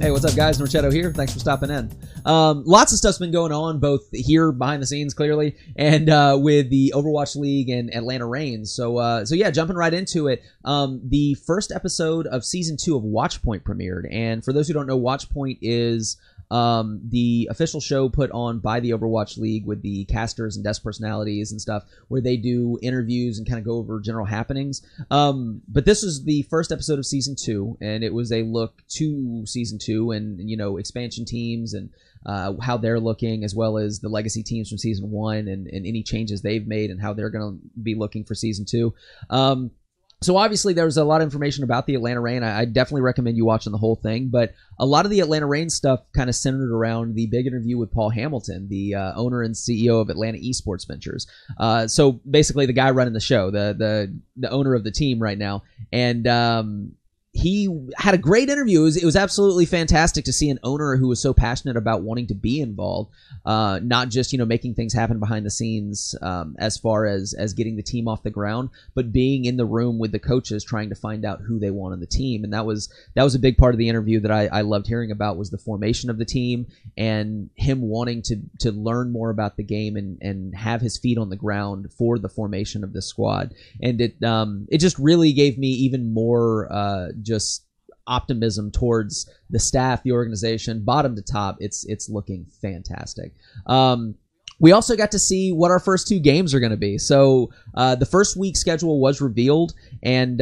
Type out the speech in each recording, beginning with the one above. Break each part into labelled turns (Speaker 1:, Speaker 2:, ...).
Speaker 1: Hey, what's up, guys? Norchetto here. Thanks for stopping in. Lots of stuff's been going on, both here behind the scenes, clearly, and with the Overwatch League and Atlanta Reigns. So yeah, jumping right into it. The first episode of Season 2 of Watchpoint premiered, and for those who don't know, Watchpoint is the official show put on by the Overwatch League with the casters and desk personalities and stuff, where they do interviews and kind of go over general happenings. But this was the first episode of Season 2, and it was a look to Season 2 and, you know, expansion teams and how they're looking, as well as the legacy teams from Season 1 and any changes they've made and how they're going to be looking for Season 2. So obviously there's a lot of information about the Atlanta Reign. I definitely recommend you watching the whole thing, but a lot of the Atlanta Reign stuff kind of centered around the big interview with Paul Hamilton, the owner and CEO of Atlanta eSports Ventures. So basically the guy running the show, the owner of the team right now. And he had a great interview. It was absolutely fantastic to see an owner who was so passionate about wanting to be involved, not just, you know, making things happen behind the scenes as far as getting the team off the ground, but being in the room with the coaches trying to find out who they want on the team. And that was a big part of the interview that I loved hearing about, was the formation of the team and him wanting to learn more about the game and have his feet on the ground for the formation of the squad. And it just really gave me even more just optimism towards the staff, the organization, bottom to top. It's looking fantastic. We also got to see what our first two games are going to be. So the first week schedule was revealed, and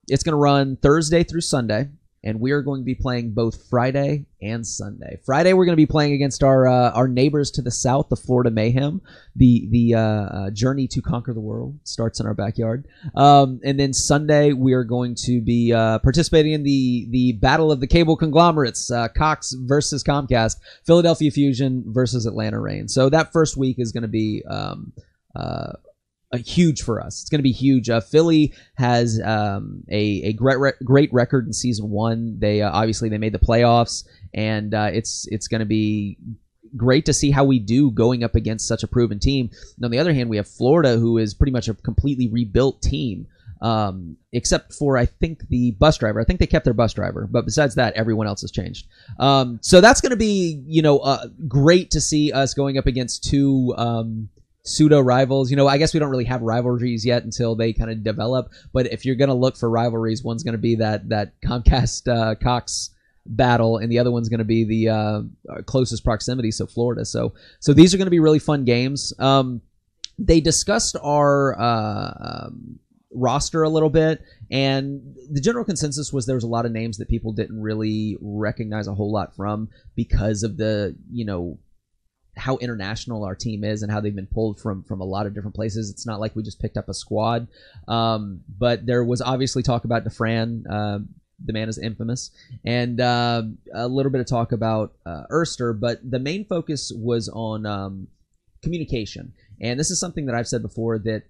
Speaker 1: it's going to run Thursday through Sunday, and we are going to be playing both Friday and Sunday. Friday, we're going to be playing against our neighbors to the south, the Florida Mayhem. The journey to conquer the world starts in our backyard. And then Sunday, we are going to be participating in the battle of the cable conglomerates, Cox versus Comcast, Philadelphia Fusion versus Atlanta Reign. So that first week is going to be huge for us. It's going to be huge. Philly has a great record in Season 1. They obviously they made the playoffs, and it's going to be great to see how we do going up against such a proven team. And on the other hand, we have Florida, who is pretty much a completely rebuilt team, except for, I think, the bus driver. I think they kept their bus driver, but besides that, everyone else has changed. So that's going to be, you know, great to see us going up against two pseudo rivals. You know, I guess we don't really have rivalries yet until they kind of develop, but if you're going to look for rivalries, one's going to be that Comcast Cox battle, and the other one's going to be the closest proximity, so Florida. So these are going to be really fun games. They discussed our roster a little bit, and the general consensus was there was a lot of names that people didn't really recognize a whole lot from because of the, you know, how international our team is and how they've been pulled from a lot of different places. It's not like we just picked up a squad. But there was obviously talk about Dafran. The man is infamous. And a little bit of talk about Erster. But the main focus was on communication. And this is something that I've said before, that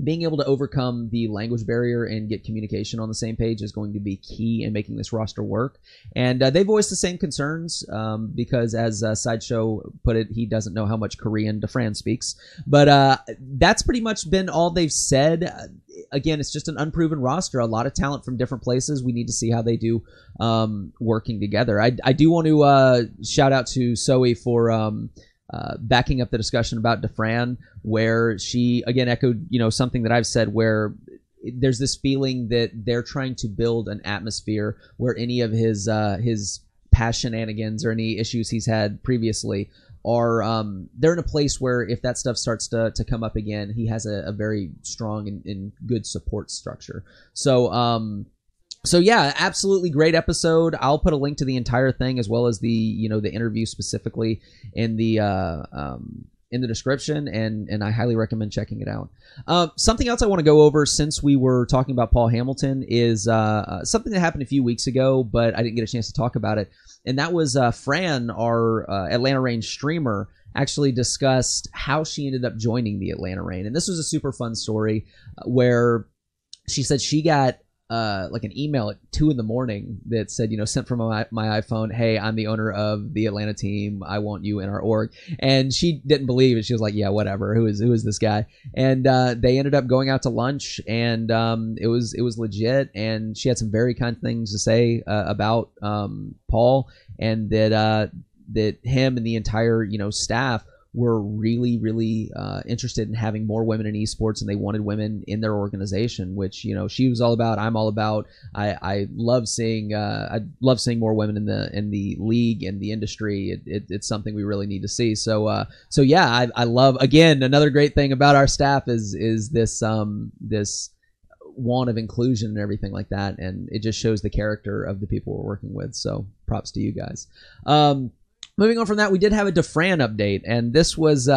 Speaker 1: being able to overcome the language barrier and get communication on the same page is going to be key in making this roster work. And they voiced the same concerns because, as Sideshow put it, he doesn't know how much Korean Dafran speaks. But that's pretty much been all they've said. Again, it's just an unproven roster. A lot of talent from different places. We need to see how they do working together. I do want to shout out to Koie for backing up the discussion about Dafran, where she again echoed, you know, something that I've said, where there's this feeling that they're trying to build an atmosphere where any of his past shenanigans or any issues he's had previously are they're in a place where if that stuff starts to come up again, he has a very strong and good support structure. So yeah, absolutely great episode. I'll put a link to the entire thing, as well as the, you know, the interview specifically in the description, and I highly recommend checking it out. Something else I want to go over, since we were talking about Paul Hamilton, is something that happened a few weeks ago, but I didn't get a chance to talk about it. And that was Fran, our Atlanta Reign streamer, actually discussed how she ended up joining the Atlanta Reign. And this was a super fun story where she said she got like an email at 2 a.m. that said, sent from my iPhone, hey, I'm the owner of the Atlanta team. I want you in our org. And she didn't believe it. She was like, yeah, whatever. Who is this guy? And they ended up going out to lunch, and it was legit. And she had some very kind things to say about Paul, and that him and the entire staff were really, really interested in having more women in esports, and they wanted women in their organization, which she was all about. I'm all about. I love seeing more women in the league and the industry. It's something we really need to see. So yeah, I love, again, another great thing about our staff is this this want of inclusion and everything like that, and it just shows the character of the people we're working with. So props to you guys. Moving on from that, we did have a Dafran update, and this was,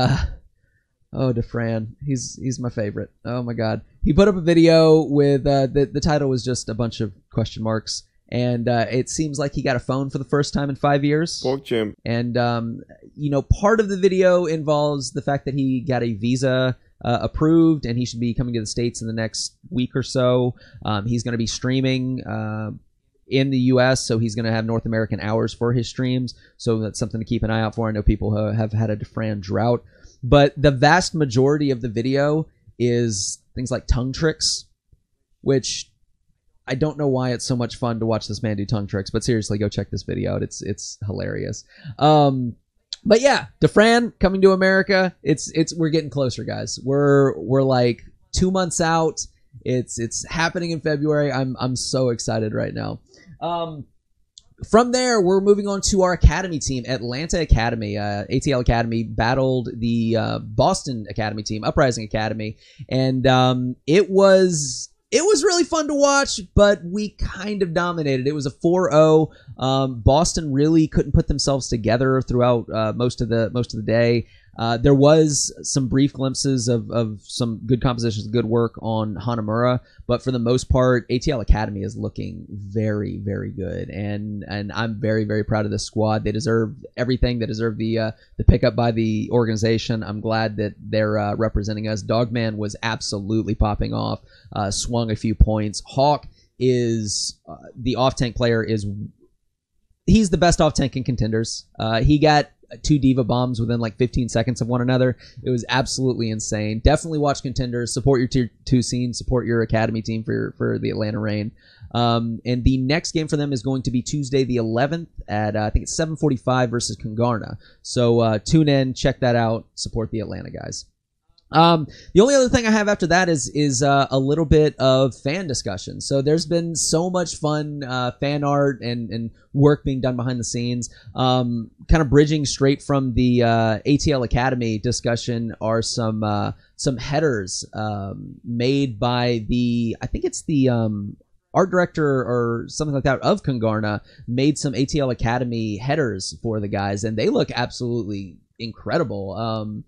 Speaker 1: Dafran, he's my favorite. Oh my god. He put up a video with, the title was just a bunch of question marks, and it seems like he got a phone for the first time in 5 years.
Speaker 2: Pork Jim.
Speaker 1: And, part of the video involves the fact that he got a visa approved, and he should be coming to the States in the next week or so. He's going to be streaming in the US, so he's going to have North American hours for his streams, so that's something to keep an eye out for. I know people have had a Dafran drought, but the vast majority of the video is things like tongue tricks, which I don't know why it's so much fun to watch this man do tongue tricks, but seriously, go check this video out. It's hilarious. But yeah, Dafran coming to America. We're getting closer, guys. We're like 2 months out. It's happening in February. I'm so excited right now. From there, we're moving on to our academy team, Atlanta Academy. ATL Academy battled the Boston Academy team, Uprising Academy, and it was really fun to watch, but we kind of dominated. It was a 4-0. Boston really couldn't put themselves together throughout most of the day. There was some brief glimpses of some good compositions, good work on Hanamura, but for the most part, ATL Academy is looking very, very good, and I'm very, very proud of this squad. They deserve everything. They deserve the pickup by the organization. I'm glad that they're representing us. Dogman was absolutely popping off, swung a few points. Hawk is the off-tank player. He's the best off-tank in Contenders. He got 2 Diva bombs within like 15 seconds of one another. It was absolutely insane. Definitely watch Contenders. Support your Tier 2 scene. Support your Academy team for the Atlanta Reign. And the next game for them is going to be Tuesday the 11th at, I think it's 7:45 versus Kongarna. So tune in, check that out, support the Atlanta guys. The only other thing I have after that is a little bit of fan discussion. So there's been so much fun fan art and work being done behind the scenes. Kind of bridging straight from the ATL Academy discussion are some headers made by I think it's the art director or something like that of Kongarna, made some ATL Academy headers for the guys, and they look absolutely incredible.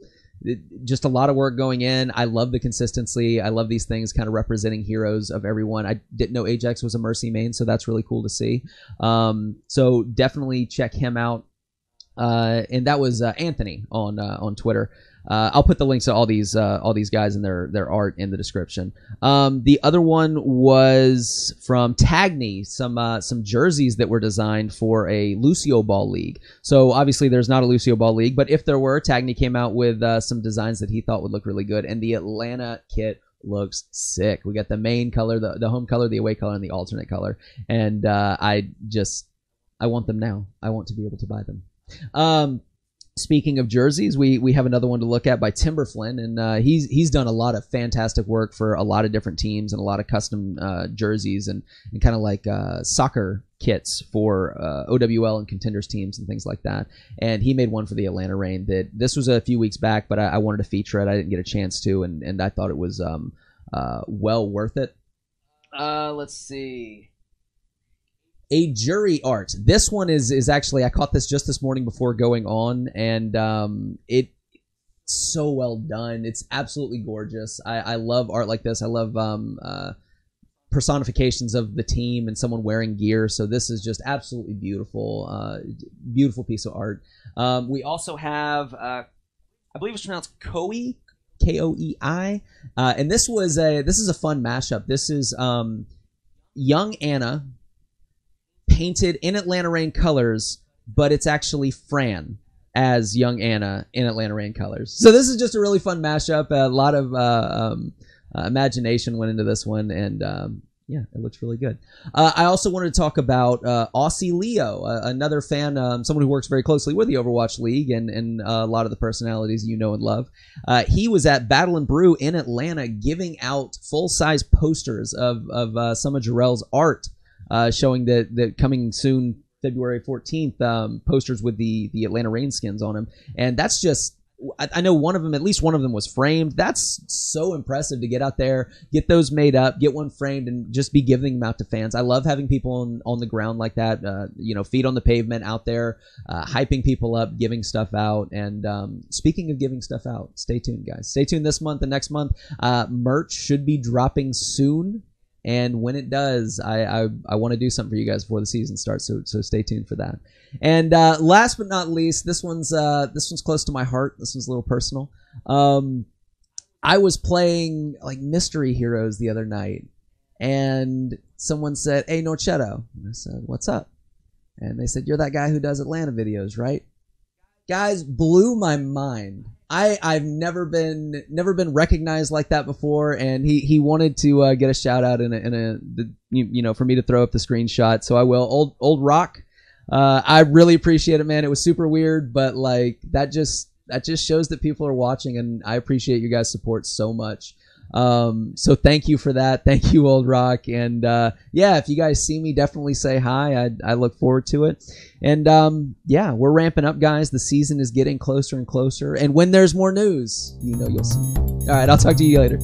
Speaker 1: Just a lot of work going in. I love the consistency. I love these things kind of representing heroes of everyone. I didn't know Ajax was a Mercy main, so that's really cool to see. So definitely check him out. And that was Anthony on Twitter. I'll put the links to all these guys and their art in the description. The other one was from Tagni, some jerseys that were designed for a Lucioball league. So obviously there's not a Lucioball league, but if there were, Tagni came out with some designs that he thought would look really good, and the Atlanta kit looks sick. We got the main color, the home color, the away color, and the alternate color, and I want them now. I want to be able to buy them. Speaking of jerseys, we have another one to look at by Timberflynn, and he's done a lot of fantastic work for a lot of different teams and a lot of custom jerseys and kind of like soccer kits for OWL and Contenders teams and things like that. And he made one for the Atlanta Reign. This was a few weeks back, but I wanted to feature it. I didn't get a chance to, and I thought it was well worth it. Let's see. A jury art. This one is actually, I caught this just this morning before going on, and it's so well done. It's absolutely gorgeous. I love art like this. I love personifications of the team and someone wearing gear. So this is just absolutely beautiful. Beautiful piece of art. We also have, I believe it's pronounced Koie, Koei, and this is a fun mashup. This is young Anna painted in Atlanta Rain colors, but it's actually Fran as young Anna in Atlanta Rain colors. So this is just a really fun mashup. A lot of imagination went into this one, and yeah, it looks really good. I also wanted to talk about Aussie Leo, another fan, someone who works very closely with the Overwatch League and a lot of the personalities you know and love. He was at Battle and Brew in Atlanta giving out full-size posters of some of Jarrell's art, showing that coming soon, February 14th, posters with the Atlanta Rain skins on them. And that's just, I know one of them, at least one of them was framed. That's so impressive to get out there, get those made up, get one framed, and just be giving them out to fans. I love having people on the ground like that, you know, feet on the pavement out there, hyping people up, giving stuff out. And speaking of giving stuff out, stay tuned, guys. Stay tuned this month and next month. Merch should be dropping soon. And when it does, I want to do something for you guys before the season starts, so stay tuned for that. And last but not least, this one's close to my heart. This one's a little personal. I was playing like Mystery Heroes the other night, and someone said, "Hey, Norchetto." And I said, "What's up?" And they said, "You're that guy who does Atlanta videos, right?" Guys, blew my mind. I've never been recognized like that before, and he wanted to get a shout out you know, for me to throw up the screenshot, so I will. Old Rock, I really appreciate it, man. It was super weird, but like that just shows that people are watching, and I appreciate you guys' support so much. So thank you for that. Thank you, Old Rock. And yeah, if you guys see me, definitely say hi. I look forward to it. And yeah, we're ramping up, guys. The season is getting closer and closer. And when there's more news, you know you'll see. All right, I'll talk to you later.